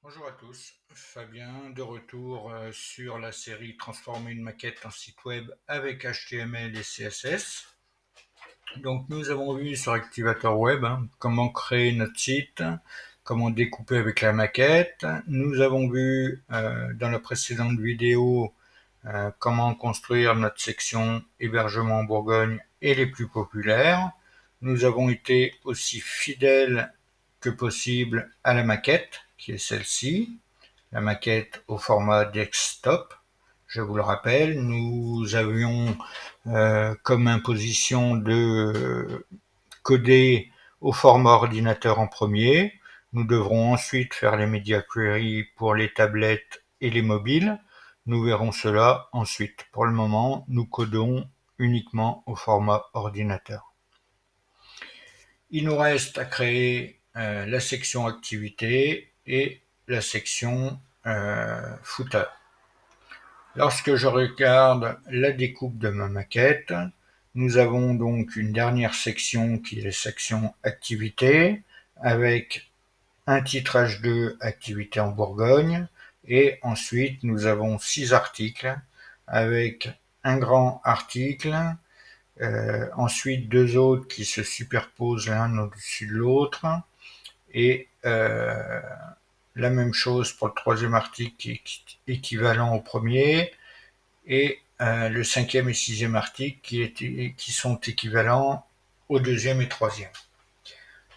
Bonjour à tous, Fabien de retour sur la série Transformer une maquette en site web avec HTML et CSS. Donc nous avons vu sur Activator Web comment créer notre site, comment découper avec la maquette. Nous avons vu dans la précédente vidéo comment construire notre section hébergement en Bourgogne et les plus populaires. Nous avons été aussi fidèles que possible à la maquette qui est celle-ci. La maquette au format desktop. Je vous le rappelle, nous avions comme imposition de coder au format ordinateur en premier. Nous devrons ensuite faire les media queries pour les tablettes et les mobiles. Nous verrons cela ensuite. Pour le moment, nous codons uniquement au format ordinateur. Il nous reste à créer la section activité et la section footer. Lorsque je regarde la découpe de ma maquette, nous avons donc une dernière section qui est la section activité avec un titre H2 activité en Bourgogne et ensuite nous avons 6 articles avec un grand article, ensuite deux autres qui se superposent l'un au-dessus de l'autre et la même chose pour le troisième article qui est équivalent au premier et le cinquième et sixième article qui sont équivalents au deuxième et troisième.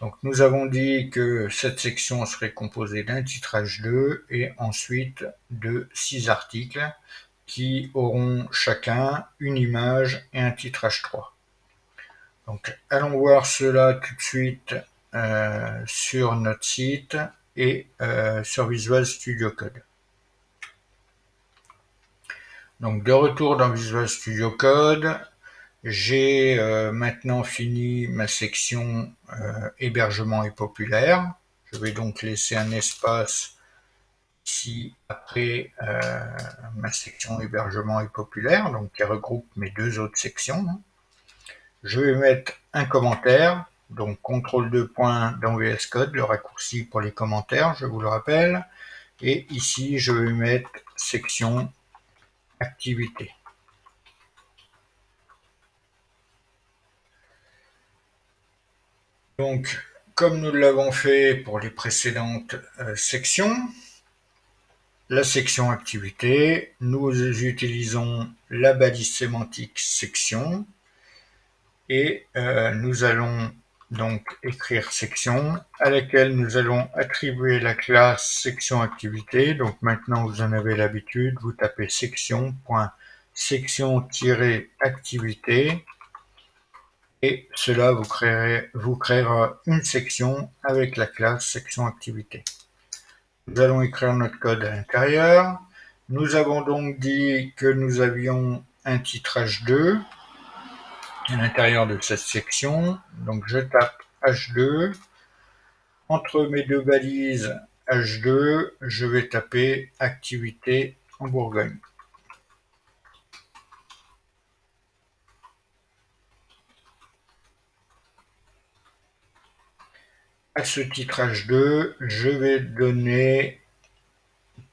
Donc nous avons dit que cette section serait composée d'un titre H2 et ensuite de 6 articles qui auront chacun une image et un titre H3. Donc allons voir cela tout de suite sur notre site et sur Visual Studio Code. Donc de retour dans Visual Studio Code, j'ai maintenant fini ma section hébergement et populaire. Je vais donc laisser un espace ici après ma section hébergement et populaire, donc qui regroupe mes deux autres sections. Je vais mettre un commentaire, donc CTRL 2 points dans VS Code, le raccourci pour les commentaires, je vous le rappelle. Et ici, je vais mettre section activité. Donc, comme nous l'avons fait pour les précédentes sections, la section activité, nous utilisons la balise sémantique section et nous allons donc écrire section à laquelle nous allons attribuer la classe section activité. Donc maintenant vous en avez l'habitude, vous tapez section.section-activité et cela vous créera une section avec la classe section activité. Nous allons écrire notre code à l'intérieur. Nous avons donc dit que nous avions un titre H2 à l'intérieur de cette section. Donc je tape H2. Entre mes deux balises H2, je vais taper activité en Bourgogne. À ce titre H2, je vais donner,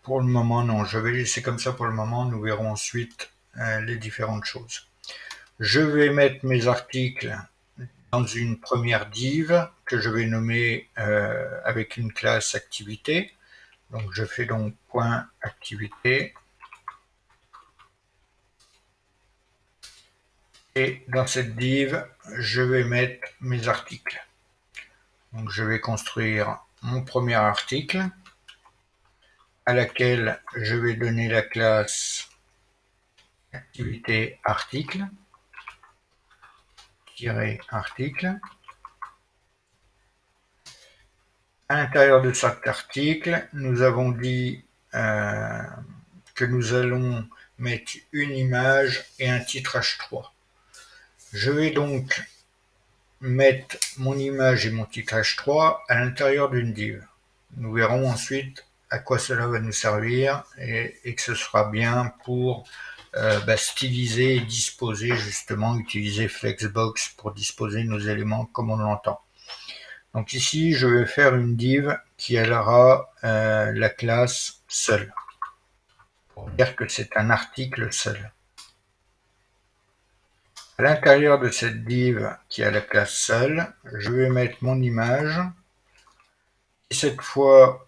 pour le moment, non, je vais laisser comme ça pour le moment, nous verrons ensuite les différentes choses. Je vais mettre mes articles dans une première div que je vais nommer avec une classe activité. Donc je fais donc point activité. Et dans cette div, je vais mettre mes articles. Donc je vais construire mon premier article à laquelle je vais donner la classe activité article article. À l'intérieur de cet article, nous avons dit que nous allons mettre une image et un titre H3. Je vais donc mettre mon image et mon titre H3 à l'intérieur d'une div. Nous verrons ensuite à quoi cela va nous servir et que ce sera bien pour styliser et disposer, justement, utiliser Flexbox pour disposer nos éléments comme on l'entend. Donc ici, je vais faire une div qui aura la classe seul, pour dire que c'est un article seul. À l'intérieur de cette div qui a la classe seul, je vais mettre mon image, qui cette fois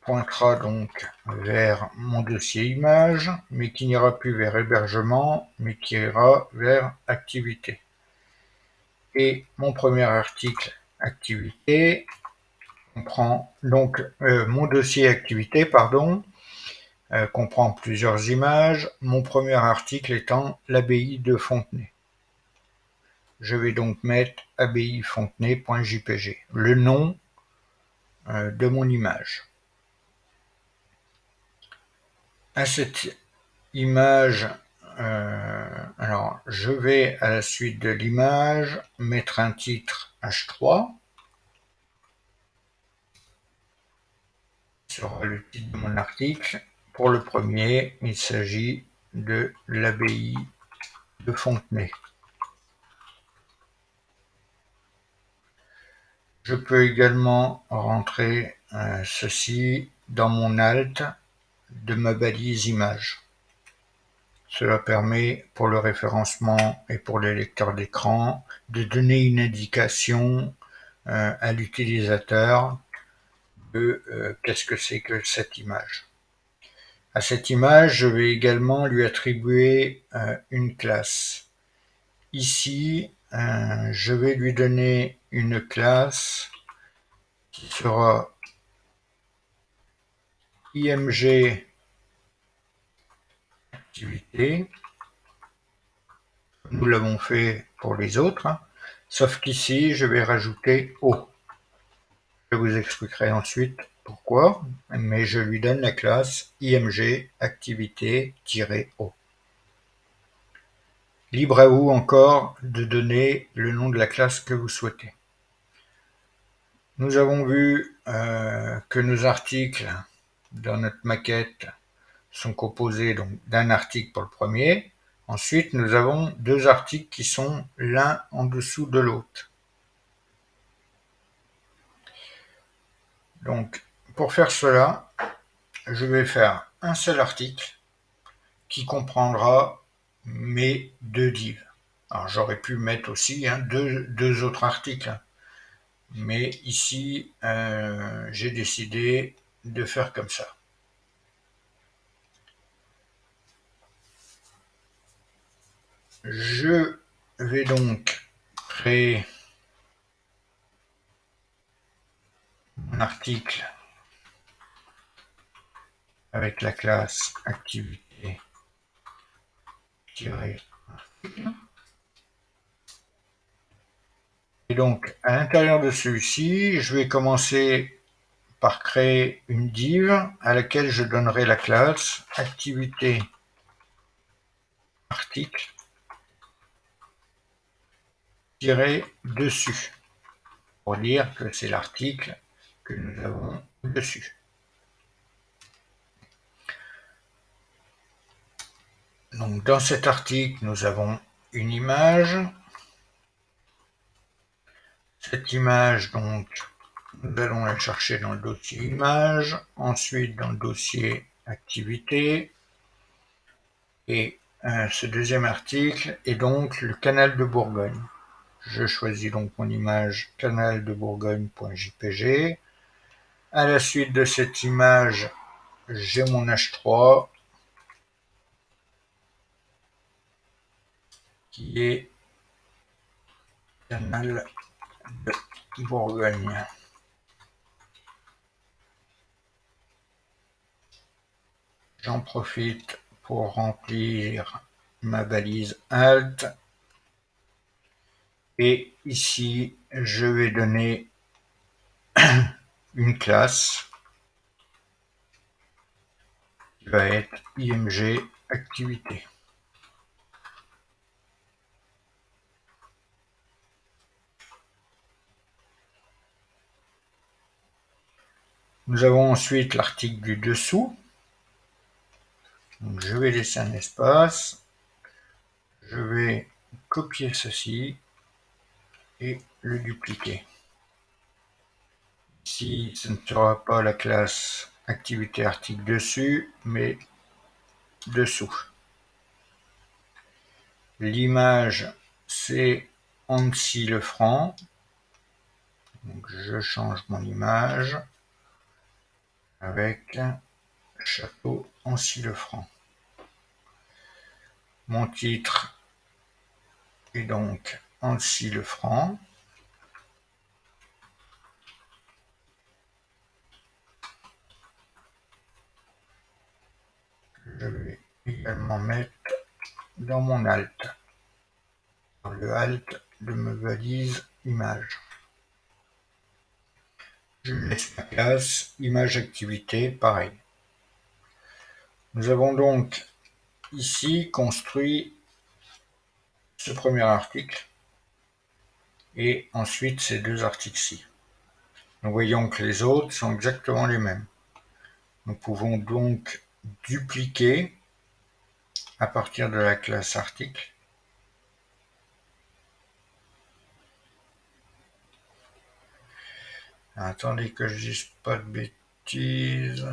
pointera donc vers mon dossier image, mais qui n'ira plus vers hébergement, mais qui ira vers activité. Et mon premier article activité comprend donc mon dossier activité, pardon, comprend plusieurs images. Mon premier article étant l'abbaye de Fontenay. Je vais donc mettre abbayefontenay.jpg, le nom de mon image. À cette image, alors je vais à la suite de l'image mettre un titre H3. Ce sera le titre de mon article. Pour le premier, il s'agit de l'abbaye de Fontenay. Je peux également rentrer ceci dans mon alt de ma balise image. Cela permet pour le référencement et pour les lecteurs d'écran de donner une indication à l'utilisateur de qu'est-ce que c'est que cette image. À cette image, je vais également lui attribuer une classe. Ici, je vais lui donner une classe qui sera IMG activité. Nous l'avons fait pour les autres, hein, sauf qu'ici, je vais rajouter O. Je vous expliquerai ensuite pourquoi, mais je lui donne la classe IMG activité-O. Libre à vous encore de donner le nom de la classe que vous souhaitez. Nous avons vu que nos articles dans notre maquette sont composés donc d'un article pour le premier. Ensuite, nous avons deux articles qui sont l'un en dessous de l'autre. Donc, pour faire cela, je vais faire un seul article qui comprendra mes deux divs. Alors, j'aurais pu mettre aussi deux autres articles, mais ici, j'ai décidé de faire comme ça. Je vais donc créer un article avec la classe activité -article. Et donc, à l'intérieur de celui-ci, je vais commencer par créer une div à laquelle je donnerai la classe activité article -dessus pour dire que c'est l'article que nous avons dessus. Donc, dans cet article, nous avons une image. Cette image, donc, nous allons la chercher dans le dossier image, ensuite dans le dossier activité, et ce deuxième article est donc le canal de Bourgogne. Je choisis donc mon image canal de Bourgogne.jpg. À la suite de cette image, j'ai mon H3 qui est canal de Bourgogne. J'en profite pour remplir ma balise alt. Et ici, je vais donner une classe qui va être IMG activité. Nous avons ensuite l'article du dessous. Donc, je vais laisser un espace. Je vais copier ceci et le dupliquer. Ici, ce ne sera pas la classe activité article dessus, mais dessous. L'image, c'est Annecy le franc. Donc je change mon image avec château Annecy le franc. Mon titre est donc Annecy le franc. Je vais également mettre dans mon alt, dans le alt de ma valise image. Je laisse ma classe image activité pareil. Nous avons donc ici construit ce premier article et ensuite ces deux articles-ci. Nous voyons que les autres sont exactement les mêmes. Nous pouvons donc dupliquer à partir de la classe article. Attendez que je dise pas de bêtises.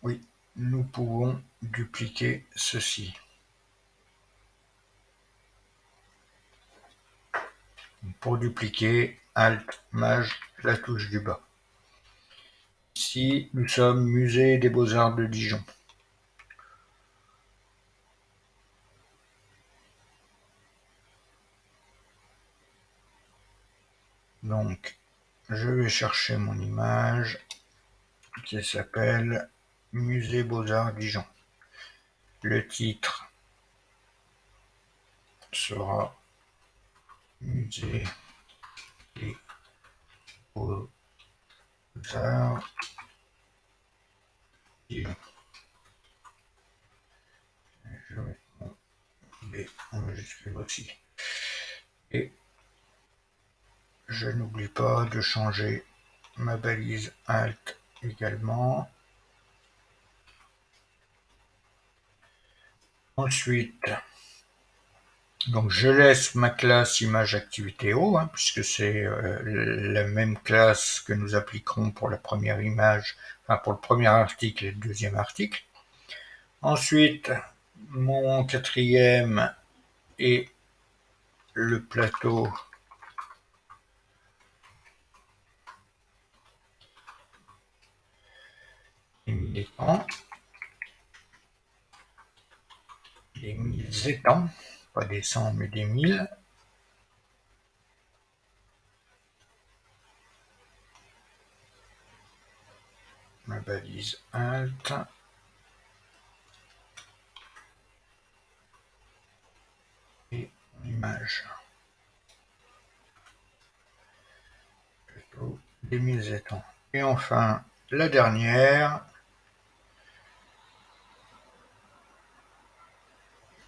Oui, nous pouvons dupliquer ceci. Pour dupliquer, Alt, Maj, la touche du bas. Ici, nous sommes Musée des Beaux-Arts de Dijon. Donc, je vais chercher mon image qui s'appelle Musée Beaux-Arts Dijon. Le titre sera Musée des Beaux-Arts Dijon. Je vais mon B en majuscule aussi. Et je n'oublie pas de changer ma balise Alt également. Ensuite, donc je laisse ma classe image activité haut, puisque c'est la même classe que nous appliquerons pour la première image, enfin pour le premier article et le deuxième article. Ensuite, mon quatrième et le plateau des étangs, des 1000 étangs, pas des 100 mais des 1000. Ma balise Alt. Et image. Plateau des 1000 étangs. Et enfin, la dernière,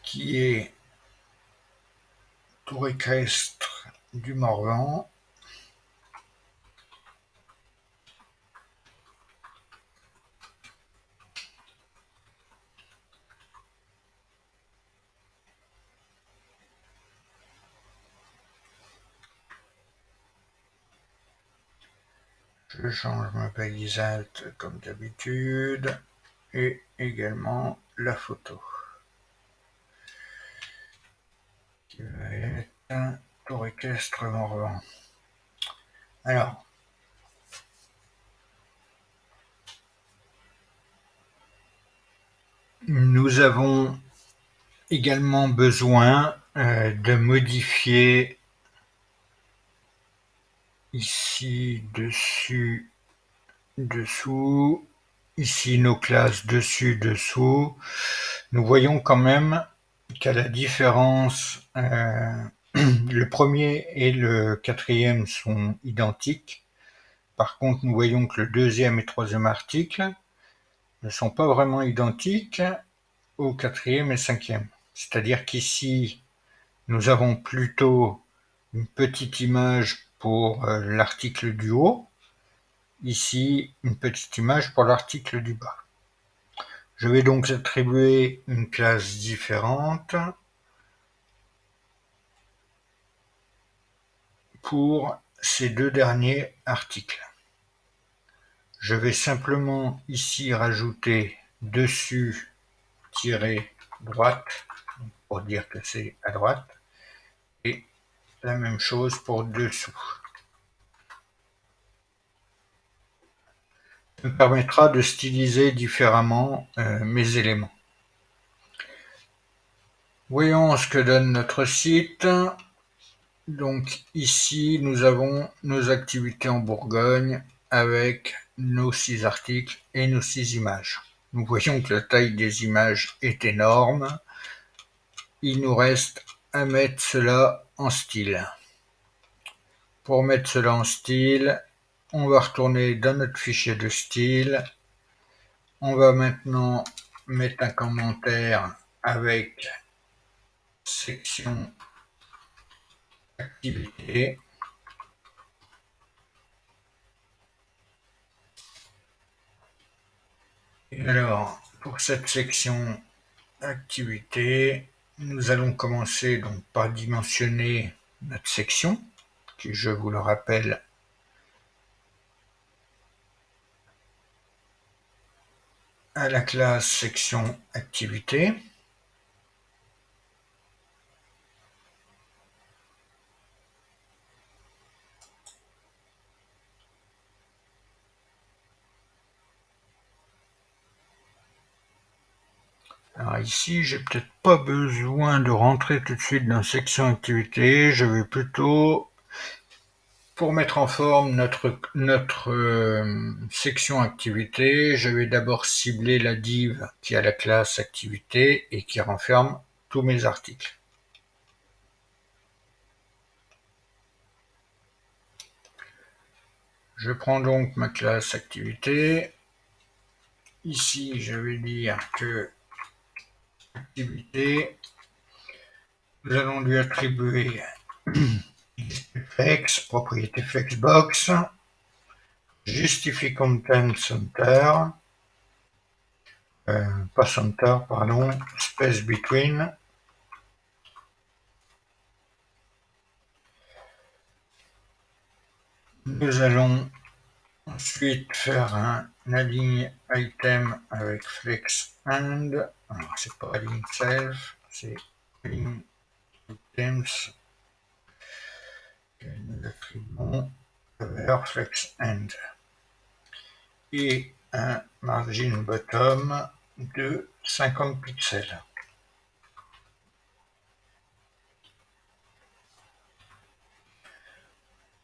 qui est tour équestre du Morvan. Je change ma balise Alt comme d'habitude et également la photo qui va être tour équestre Morvan. Alors, nous avons également besoin de modifier ici dessus, dessous, ici nos classes dessus, dessous. Nous voyons quand même qu'à la différence, le premier et le quatrième sont identiques. Par contre, nous voyons que le deuxième et troisième article ne sont pas vraiment identiques au quatrième et cinquième. C'est-à-dire qu'ici, nous avons plutôt une petite image pour l'article du haut, ici une petite image pour l'article du bas. Je vais donc attribuer une classe différente pour ces deux derniers articles. Je vais simplement ici rajouter dessus -droite pour dire que c'est à droite et la même chose pour dessous. Ça me permettra de styliser différemment mes éléments. Voyons ce que donne notre site. Donc ici, nous avons nos activités en Bourgogne avec nos 6 articles et nos 6 images. Nous voyons que la taille des images est énorme. Il nous reste à mettre cela en style. Pour mettre cela en style, on va retourner dans notre fichier de style. On va maintenant mettre un commentaire avec section activité. Et alors, pour cette section activité, nous allons commencer donc par dimensionner notre section, qui, je vous le rappelle, à la classe section activité. Alors ici, j'ai peut-être pas besoin de rentrer tout de suite dans section activité, je vais plutôt, pour mettre en forme notre section activité, je vais d'abord cibler la div qui a la classe activité et qui renferme tous mes articles. Je prends donc ma classe activité. Ici, je vais dire que activité, nous allons lui attribuer flex, propriété flexbox, justifie content center, pas center, pardon, space between. Nous allons ensuite faire un align item avec flex and, alors c'est pas align self, c'est align items que nous attribuons vers flex end. Et un margin bottom de 50 pixels.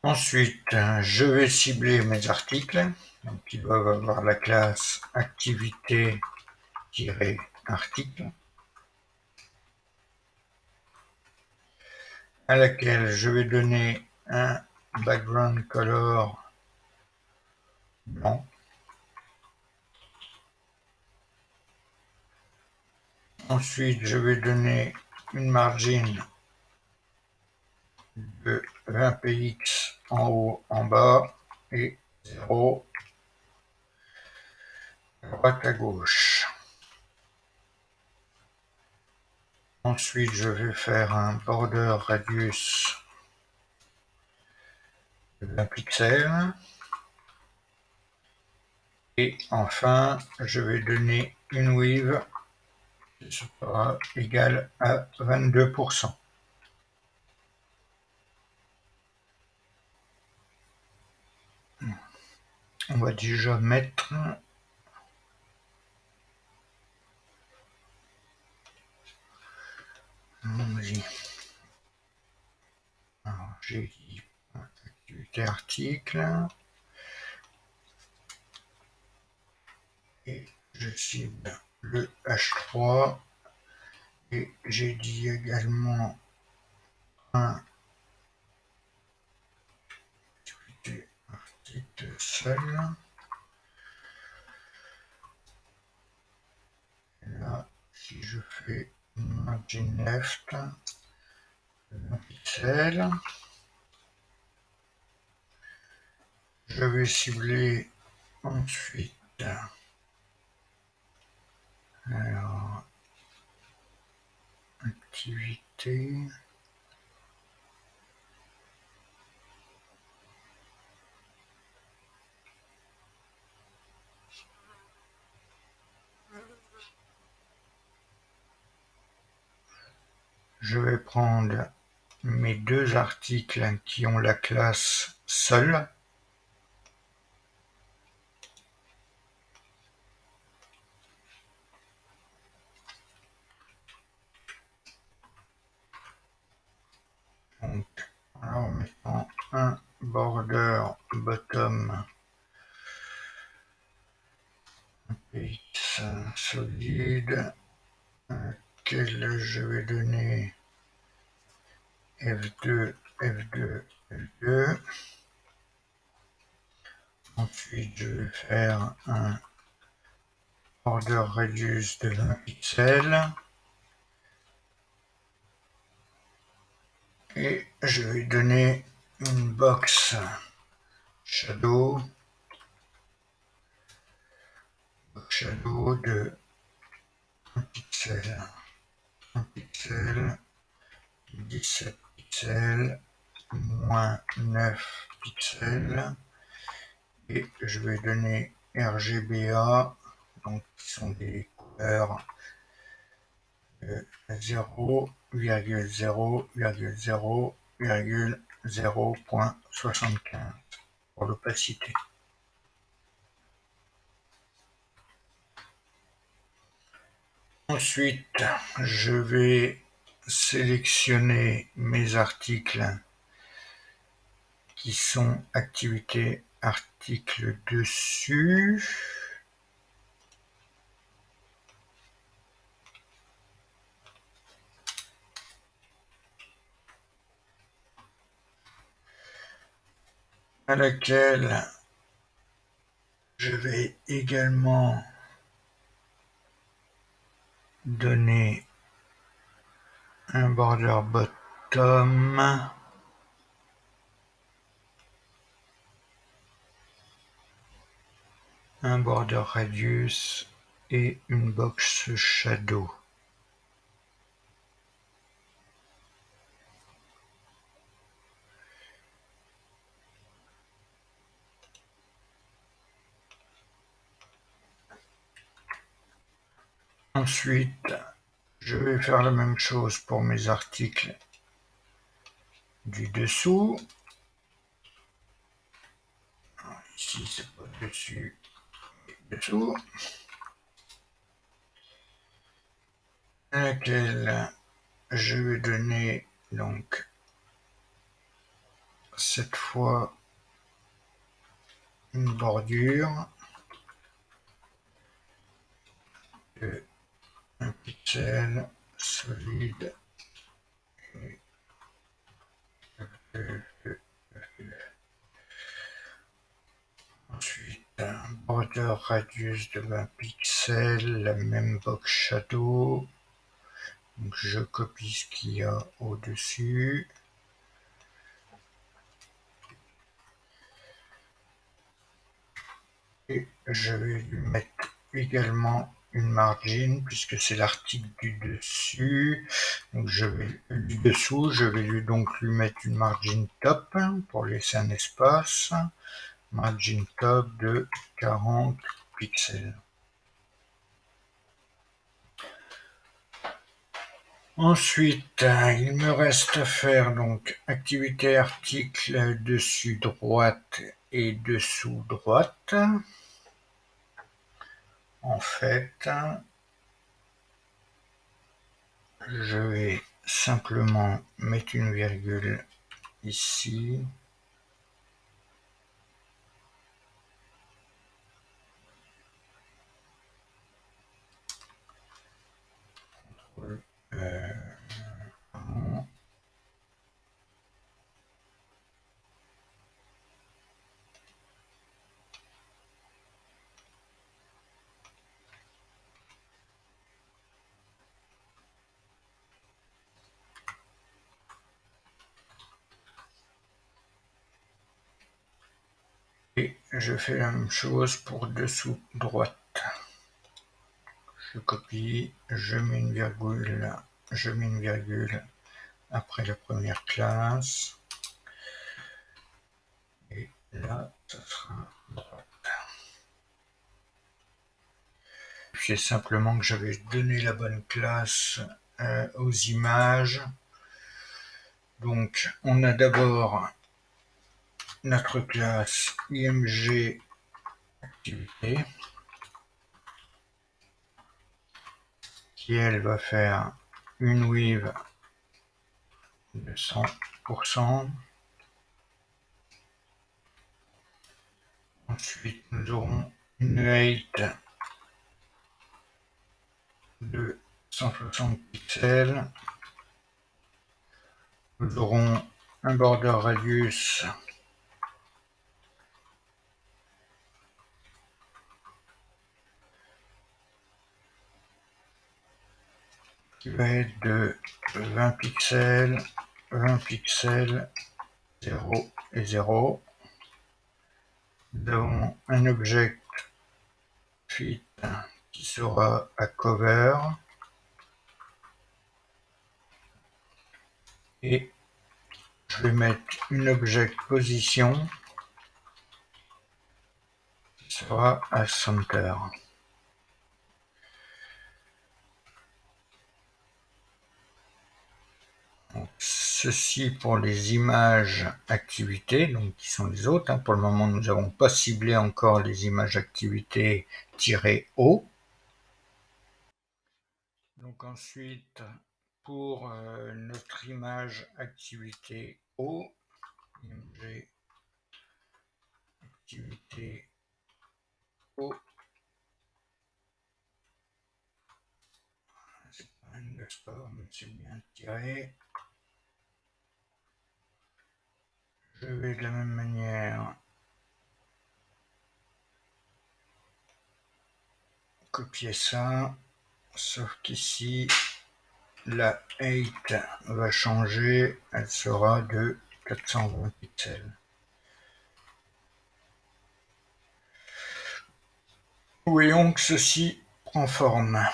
Ensuite, je vais cibler mes articles, donc ils doivent avoir la classe activité-article, à laquelle je vais donner un background color blanc. Ensuite, je vais donner une margin de 20 px en haut, en bas et 0 à droite à gauche. Ensuite, je vais faire un border radius de 20 pixels. Et enfin, je vais donner une width qui sera égale à 22%. On va déjà mettre alors j'ai dit activité article et je cible le H3 et j'ai dit également un activité article seul. Et là, si je fais margin left, 20 pixels, je vais cibler ensuite. Alors, activité. je vais prendre mes deux articles qui ont la classe seul. Donc, en mettant un border bottom px solide, auquel je vais donner F2, F2, F2. Ensuite, je vais faire un border radius de 20 pixels. Et je vais donner une box shadow de 1 pixel, 1 pixel, 17 pixels, moins 9 pixels. Et je vais donner RGBA, donc qui sont des couleurs de 0,0,0,0.75 pour l'opacité. Ensuite, je vais sélectionner mes articles qui sont activité article dessus. À laquelle je vais également donner un border bottom, un border radius et une box shadow. Ensuite, je vais faire la même chose pour mes articles du dessous. Ici, c'est pas dessus, mais dessous. À laquelle je vais donner donc cette fois une bordure de 1 pixel solide et ensuite un border radius de 20 pixels, la même box shadow. Donc je copie ce qu'il y a au-dessus. Et je vais lui mettre également une margin puisque c'est l'article du dessus. Donc du dessous, je vais donc lui mettre une margin top pour laisser un espace. Margin top de 40 pixels. Ensuite, il me reste à faire donc activité article dessus droite et dessous droite. En fait, je vais simplement mettre une virgule ici. Et je fais la même chose pour dessous droite. Je copie, je mets une virgule après la première classe. Et là, ça sera droite. C'est simplement que j'avais donné la bonne classe aux images. Donc on a d'abord notre classe img activité qui elle va faire une width de 100%. Ensuite nous aurons une height de 160 pixels. Nous aurons un border radius qui va être de 20 pixels, 20 pixels, 0 et 0. Nous avons un object fit qui sera à cover et je vais mettre une object position qui sera à center. Donc, ceci pour les images activités, donc qui sont les autres. Pour le moment, nous n'avons pas ciblé encore les images activités-O. Donc ensuite, pour notre image activité O, img activité O, c'est pas un underscore, mais c'est bien tiré. Je vais de la même manière copier ça, sauf qu'ici, la height va changer, elle sera de 420 pixels. Voyons que ceci prend forme.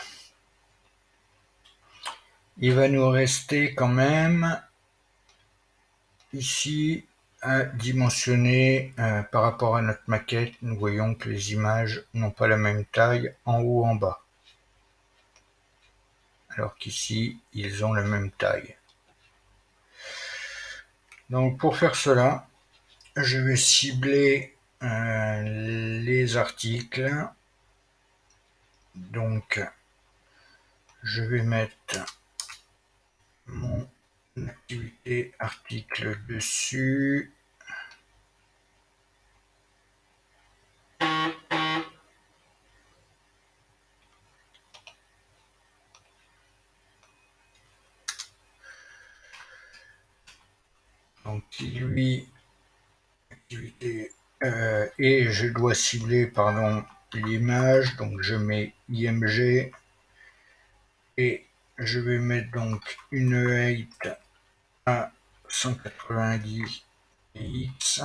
Il va nous rester quand même ici à dimensionner par rapport à notre maquette. Nous voyons que les images n'ont pas la même taille en haut en bas, alors qu'ici ils ont la même taille. Donc pour faire cela, je vais cibler les articles. Donc je vais mettre mon activité article dessus. Donc lui, activité, et je dois cibler pardon l'image, donc je mets img et je vais mettre donc une height à 190 px,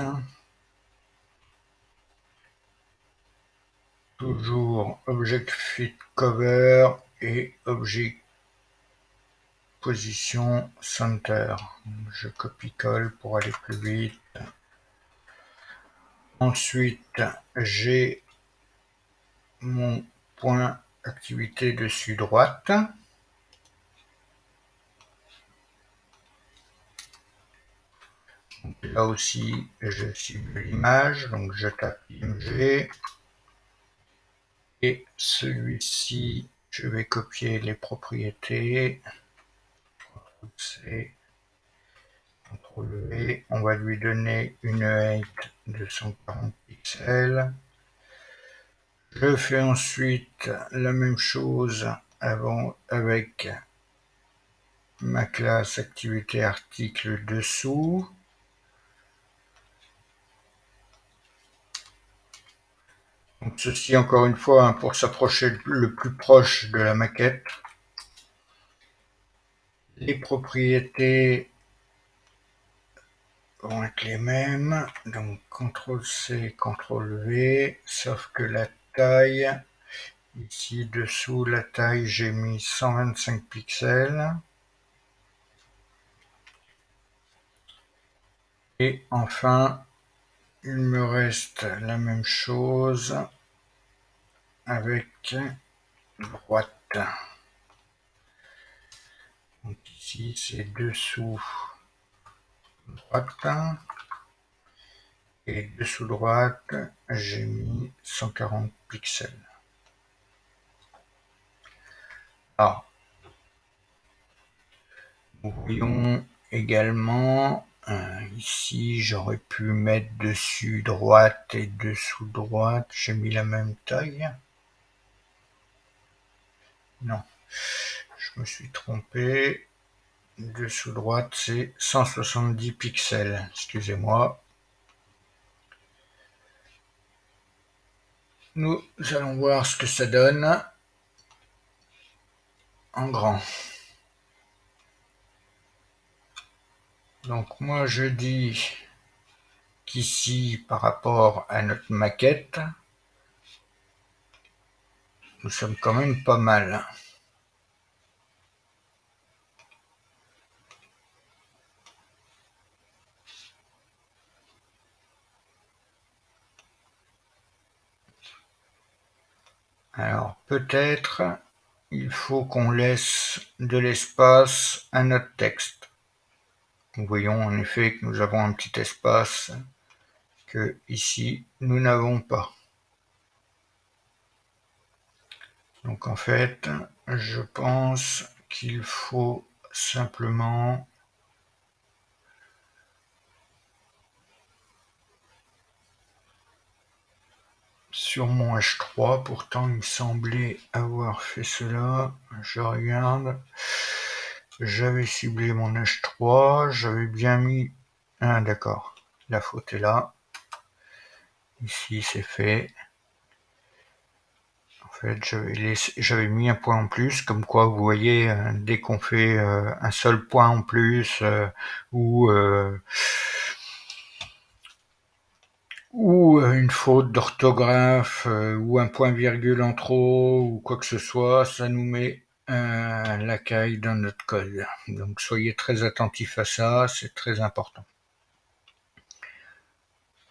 toujours object fit cover et object position center. Je copie-colle pour aller plus vite. Ensuite, j'ai mon point activité dessus droite. Donc là aussi, je cible l'image, donc je tape img. Et celui-ci, je vais copier les propriétés. CTRL-C, CTRL-V. On va lui donner une height de 140 pixels. Je fais ensuite la même chose avec ma classe activité article dessous. Donc ceci encore une fois pour s'approcher le plus proche de la maquette. Les propriétés vont être les mêmes, donc CTRL-C, CTRL-V, sauf que la taille, ici dessous la taille j'ai mis 125 pixels. Et enfin, il me reste la même chose avec droite. ici c'est dessous droite. Et dessous droite, j'ai mis 140 pixels. Alors, nous voyons également, ici j'aurais pu mettre dessus droite et dessous droite, j'ai mis la même taille. Non, je me suis trompé. Dessous droite, c'est 170 pixels, excusez-moi. Nous allons voir ce que ça donne en grand. Donc moi je dis qu'ici, par rapport à notre maquette, nous sommes quand même pas mal. Alors peut-être il faut qu'on laisse de l'espace à notre texte. Nous voyons en effet que nous avons un petit espace que ici nous n'avons pas. Donc en fait, je pense qu'il faut simplement sur mon H3, pourtant il me semblait avoir fait cela, je regarde, j'avais ciblé mon H3, j'avais bien mis, ah d'accord, la faute est là, ici c'est fait, en fait j'avais mis un point en plus, comme quoi vous voyez, dès qu'on fait un seul point en plus, ou une faute d'orthographe, ou un point-virgule en trop, ou quoi que ce soit, ça nous met la caille dans notre code. Donc soyez très attentifs à ça, c'est très important.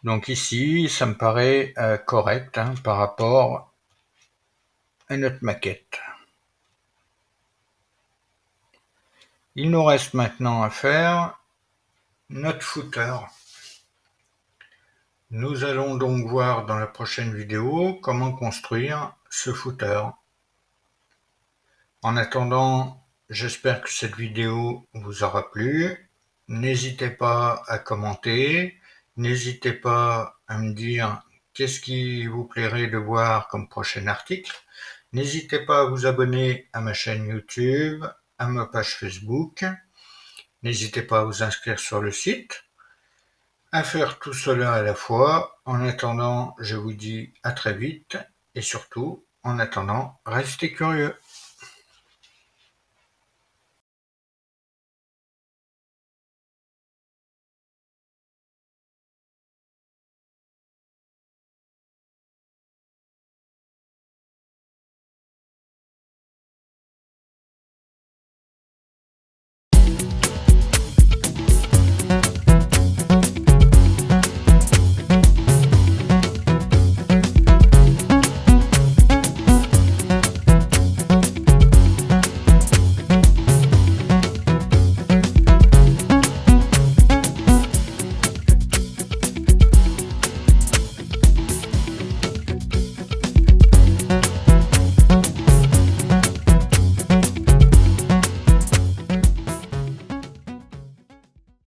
Donc ici, ça me paraît correct par rapport à notre maquette. Il nous reste maintenant à faire notre footer. Nous allons donc voir dans la prochaine vidéo comment construire ce footer. En attendant, j'espère que cette vidéo vous aura plu. N'hésitez pas à commenter, n'hésitez pas à me dire qu'est-ce qui vous plairait de voir comme prochain article. N'hésitez pas à vous abonner à ma chaîne YouTube, à ma page Facebook. N'hésitez pas à vous inscrire sur le site. À faire tout cela à la fois. En attendant, je vous dis à très vite et surtout, en attendant, restez curieux.